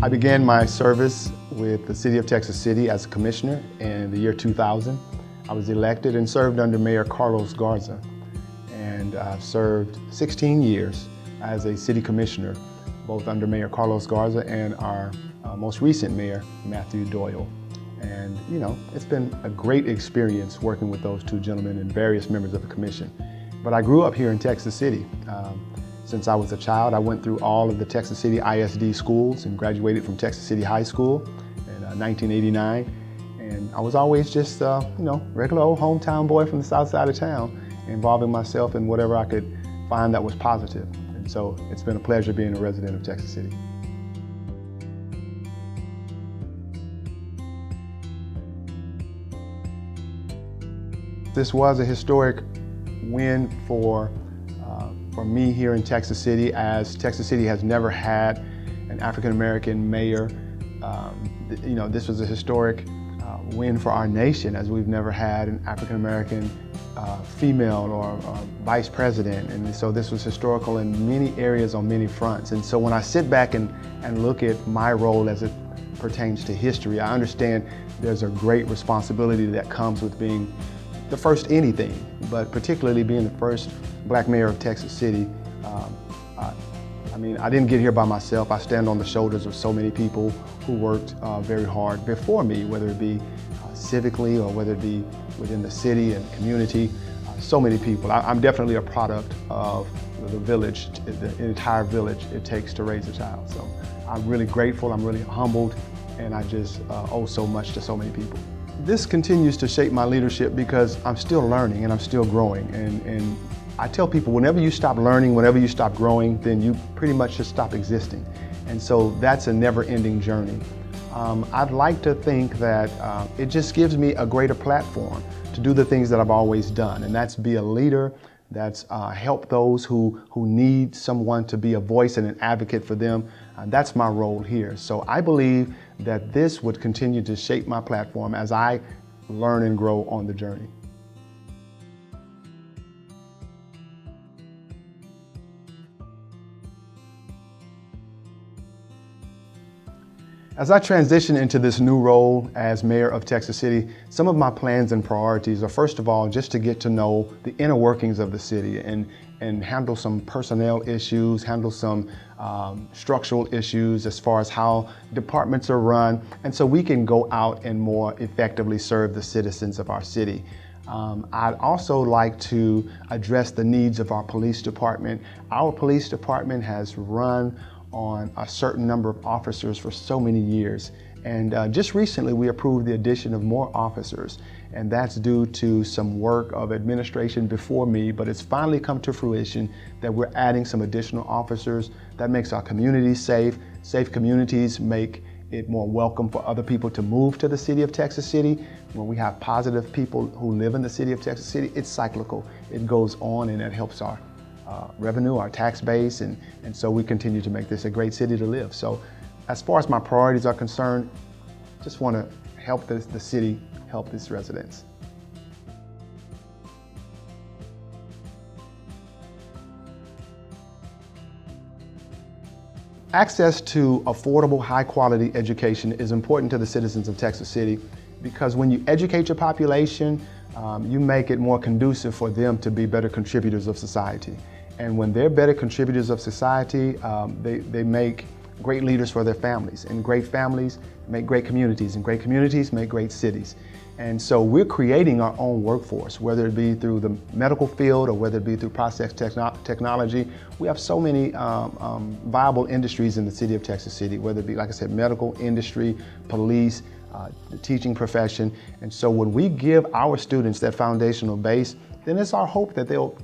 I began my service with the City of Texas City as a commissioner in the year 2000. I was elected and served under Mayor Carlos Garza, and I've served 16 years as a city commissioner, both under Mayor Carlos Garza and our most recent mayor, Matthew Doyle. And you know, it's been a great experience working with those two gentlemen and various members of the commission. But I grew up here in Texas City. Since I was a child, I went through all of the Texas City ISD schools and graduated from Texas City High School in 1989. And I was always just, regular old hometown boy from the south side of town, involving myself in whatever I could find that was positive. And so it's been a pleasure being a resident of Texas City. This was a historic win for me here in Texas City, as Texas City has never had an African-American mayor. This was a historic win for our nation, as we've never had an African-American female or vice president. And so this was historical in many areas on many fronts. And so when I sit back and look at my role as it pertains to history, I understand there's a great responsibility that comes with being the first anything, but particularly being the first black mayor of Texas City. I didn't get here by myself. I stand on the shoulders of so many people who worked very hard before me, whether it be civically or whether it be within the city and community. So many people. I'm definitely a product of the village, the entire village it takes to raise a child. So I'm really grateful, I'm really humbled, and I just owe so much to so many people. This continues to shape my leadership because I'm still learning and I'm still growing. And I tell people, whenever you stop learning, whenever you stop growing, then you pretty much just stop existing. And so that's a never-ending journey. I'd like to think that it just gives me a greater platform to do the things that I've always done, and that's be a leader, that's help those who need someone to be a voice and an advocate for them. That's my role here. So I believe that this would continue to shape my platform as I learn and grow on the journey. As I transition into this new role as mayor of Texas City, some of my plans and priorities are, first of all, just to get to know the inner workings of the city and handle some personnel issues, handle some structural issues as far as how departments are run, and so we can go out and more effectively serve the citizens of our city. I'd also like to address the needs of our police department. Our police department has run on a certain number of officers for so many years. And just recently we approved the addition of more officers, and that's due to some work of administration before me, but it's finally come to fruition that we're adding some additional officers. That makes our communities safe. Safe communities make it more welcome for other people to move to the city of Texas City. When we have positive people who live in the city of Texas City, it's cyclical. It goes on, and it helps our revenue, our tax base, and so we continue to make this a great city to live. So as far as my priorities are concerned, just want to help the city, help its residents. Access to affordable, high-quality education is important to the citizens of Texas City, because when you educate your population, you make it more conducive for them to be better contributors of society. And when they're better contributors of society, they make great leaders for their families, and great families make great communities, and great communities make great cities. And so we're creating our own workforce, whether it be through the medical field or whether it be through process technology. We have so many viable industries in the city of Texas City, whether it be, like I said, medical industry, police, the teaching profession. And so when we give our students that foundational base, then it's our hope that they'll,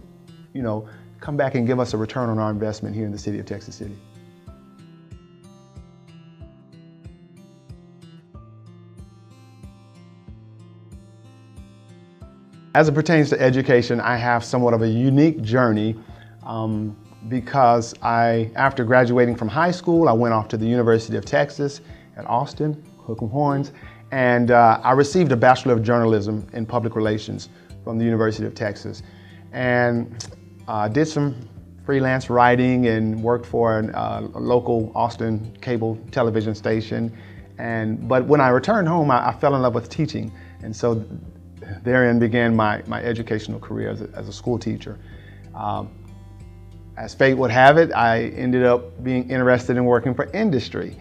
come back and give us a return on our investment here in the city of Texas City. As it pertains to education, I have somewhat of a unique journey because after graduating from high school, I went off to the University of Texas at Austin, Hook 'em Horns, and I received a Bachelor of Journalism in Public Relations from the University of Texas. And did some freelance writing and worked for a local Austin cable television station. But when I returned home, I fell in love with teaching. And so therein began my educational career as a school teacher. As fate would have it, I ended up being interested in working for industry.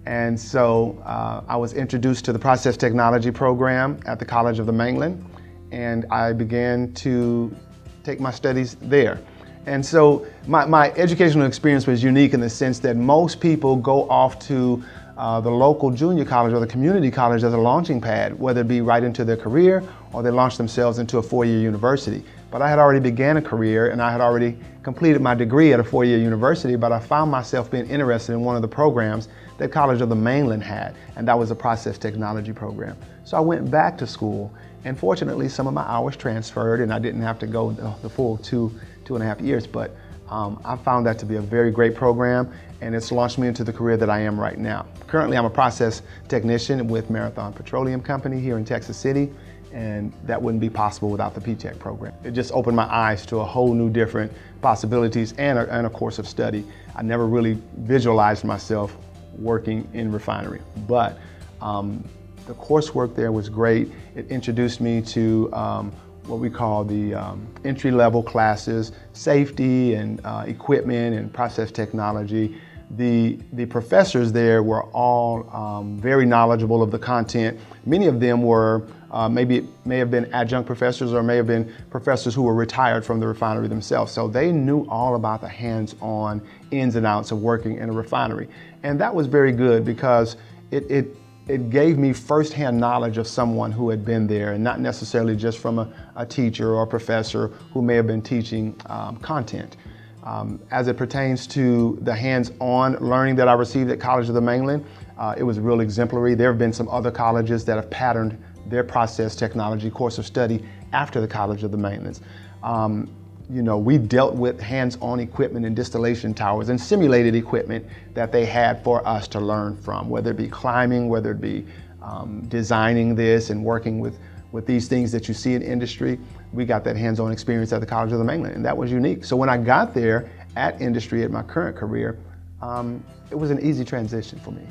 And so I was introduced to the process technology program at the College of the Mainland, and I began to take my studies there. And so my educational experience was unique in the sense that most people go off to the local junior college or the community college as a launching pad, whether it be right into their career or they launch themselves into a four-year university. But I had already began a career and I had already completed my degree at a four-year university, but I found myself being interested in one of the programs that College of the Mainland had, and that was a process technology program. So I went back to school, and fortunately some of my hours transferred and I didn't have to go the full two and a half years, but I found that to be a very great program, and it's launched me into the career that I am right now. Currently, I'm a process technician with Marathon Petroleum Company here in Texas City, and that wouldn't be possible without the P-Tech program. It just opened my eyes to a whole new different possibilities and a course of study. I never really visualized myself working in refinery, but the coursework there was great. It introduced me to what we call the entry-level classes, safety and equipment and process technology. The professors there were all very knowledgeable of the content. Many of them were may have been adjunct professors or may have been professors who were retired from the refinery themselves. So they knew all about the hands-on ins and outs of working in a refinery. And that was very good because it gave me firsthand knowledge of someone who had been there, and not necessarily just from a teacher or a professor who may have been teaching content. As it pertains to the hands-on learning that I received at College of the Mainland, it was real exemplary. There have been some other colleges that have patterned their process technology course of study after the College of the Mainlands. We dealt with hands-on equipment and distillation towers and simulated equipment that they had for us to learn from, whether it be climbing, whether it be designing this and working with these things that you see in industry. We got that hands-on experience at the College of the Mainland, and that was unique. So when I got there at industry at my current career, it was an easy transition for me.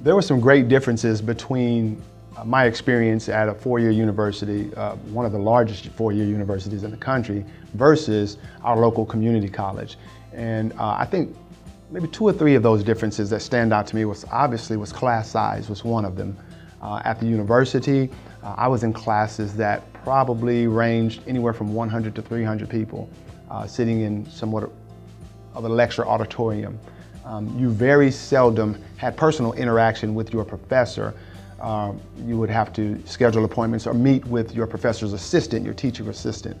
There were some great differences between my experience at a four-year university, one of the largest four-year universities in the country, versus our local community college. And I think maybe two or three of those differences that stand out to me was class size was one of them. At the university, I was in classes that probably ranged anywhere from 100 to 300 people sitting in somewhat of a lecture auditorium. You very seldom had personal interaction with your professor. You would have to schedule appointments or meet with your professor's assistant, your teacher assistant.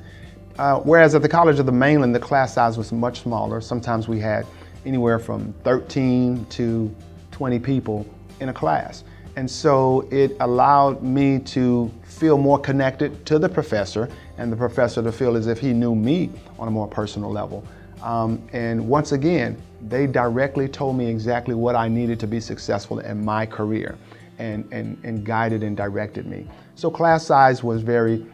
Whereas at the College of the Mainland, the class size was much smaller. Sometimes we had anywhere from 13 to 20 people in a class. And so it allowed me to feel more connected to the professor and the professor to feel as if he knew me on a more personal level. And once again, they directly told me exactly what I needed to be successful in my career. And guided and directed me. So class size was very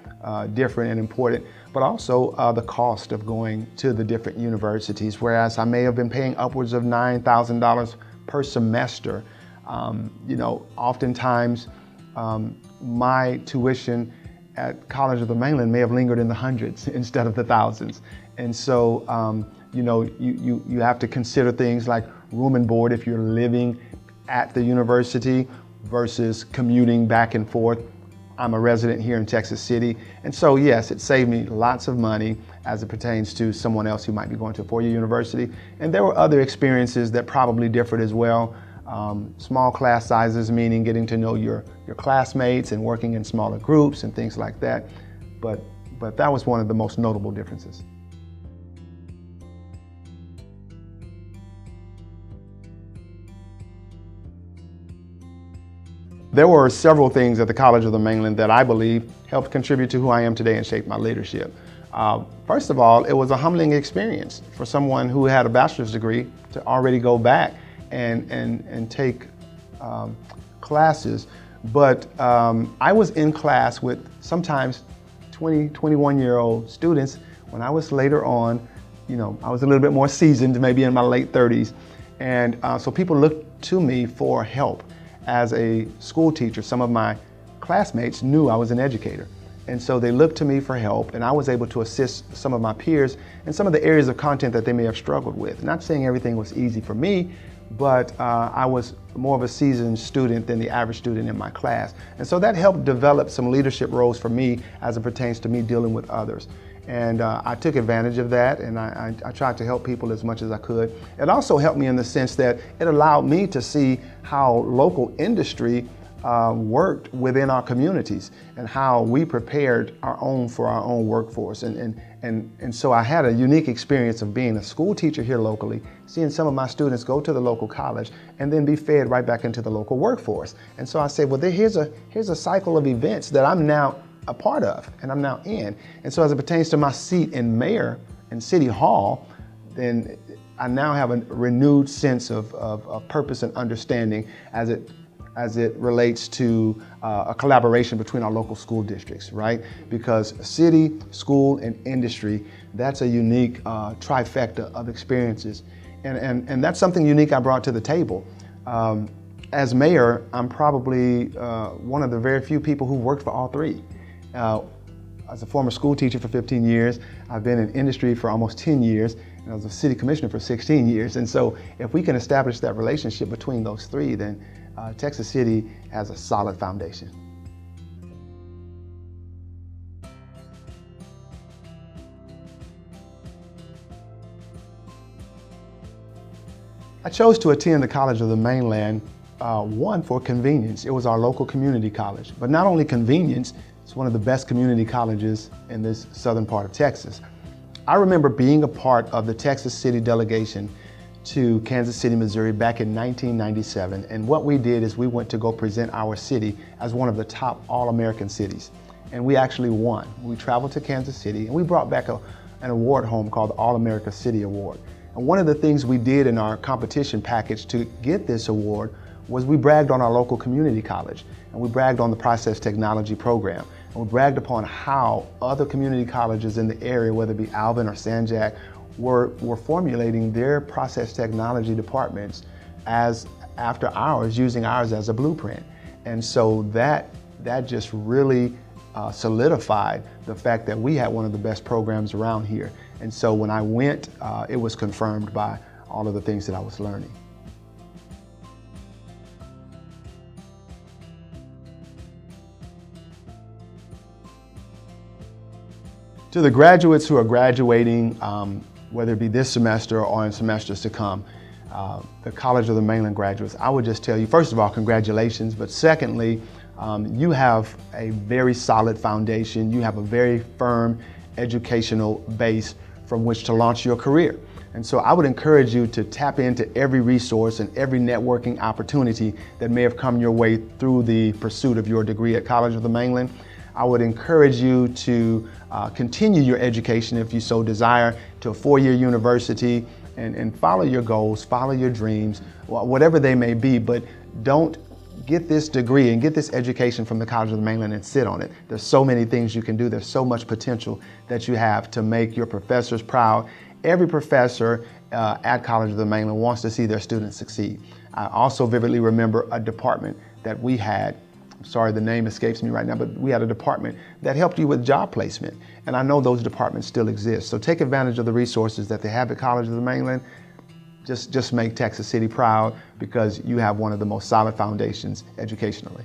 different and important, but also the cost of going to the different universities, whereas I may have been paying upwards of $9,000 per semester. Oftentimes my tuition at College of the Mainland may have lingered in the hundreds instead of the thousands. And so, you have to consider things like room and board if you're living at the university versus commuting back and forth. I'm a resident here in Texas City, and so yes, it saved me lots of money as it pertains to someone else who might be going to a four-year university. And there were other experiences that probably differed as well. Small class sizes, meaning getting to know your classmates and working in smaller groups and things like that. But that was one of the most notable differences. There were several things at the College of the Mainland that I believe helped contribute to who I am today and shape my leadership. First of all, it was a humbling experience for someone who had a bachelor's degree to already go back and take classes. But I was in class with sometimes 20, 21-year-old students when I was later on I was a little bit more seasoned, maybe in my late 30s. And so people looked to me for help as a school teacher. Some of my classmates knew I was an educator. And so they looked to me for help, and I was able to assist some of my peers in some of the areas of content that they may have struggled with. Not saying everything was easy for me, but I was more of a seasoned student than the average student in my class. And so that helped develop some leadership roles for me as it pertains to me dealing with others. And I took advantage of that, and I tried to help people as much as I could. It also helped me in the sense that it allowed me to see how local industry worked within our communities and how we prepared for our own workforce. And so I had a unique experience of being a school teacher here locally, seeing some of my students go to the local college and then be fed right back into the local workforce. And so I said, well, here's a cycle of events that I'm now a part of and I'm now in. And so as it pertains to my seat in mayor and city hall, then I now have a renewed sense of purpose and understanding as it relates to a collaboration between our local school districts, right? Because city, school, and industry, that's a unique trifecta of experiences. And that's something unique I brought to the table. As mayor, I'm probably one of the very few people who worked for all three. As a former school teacher for 15 years, I've been in industry for almost 10 years, and I was a city commissioner for 16 years. And so if we can establish that relationship between those three, then Texas City has a solid foundation. I chose to attend the College of the Mainland, one, for convenience. It was our local community college, but not only convenience, it's one of the best community colleges in this southern part of Texas. I remember being a part of the Texas City delegation to Kansas City, Missouri back in 1997. And what we did is we went to go present our city as one of the top all-American cities. And we actually won. We traveled to Kansas City and we brought back an award home called the All-America City Award. And one of the things we did in our competition package to get this award was we bragged on our local community college, and we bragged on the process technology program. And we bragged upon how other community colleges in the area, whether it be Alvin or Sanjak, were formulating their process technology departments as after ours, using ours as a blueprint. And so that just really solidified the fact that we had one of the best programs around here. And so when I went, it was confirmed by all of the things that I was learning. To the graduates who are graduating, whether it be this semester or in semesters to come, the College of the Mainland graduates, I would just tell you, first of all, congratulations, but secondly, you have a very solid foundation. You have a very firm educational base from which to launch your career. And so I would encourage you to tap into every resource and every networking opportunity that may have come your way through the pursuit of your degree at College of the Mainland. I would encourage you to continue your education if you so desire to a four-year university and follow your goals, follow your dreams, whatever they may be, but don't get this degree and get this education from the College of the Mainland and sit on it. There's so many things you can do. There's so much potential that you have to make your professors proud. Every professor at College of the Mainland wants to see their students succeed. I also vividly remember a department that we had. I'm sorry, the name escapes me right now, but we had a department that helped you with job placement. And I know those departments still exist. So take advantage of the resources that they have at College of the Mainland. Just make Texas City proud because you have one of the most solid foundations educationally.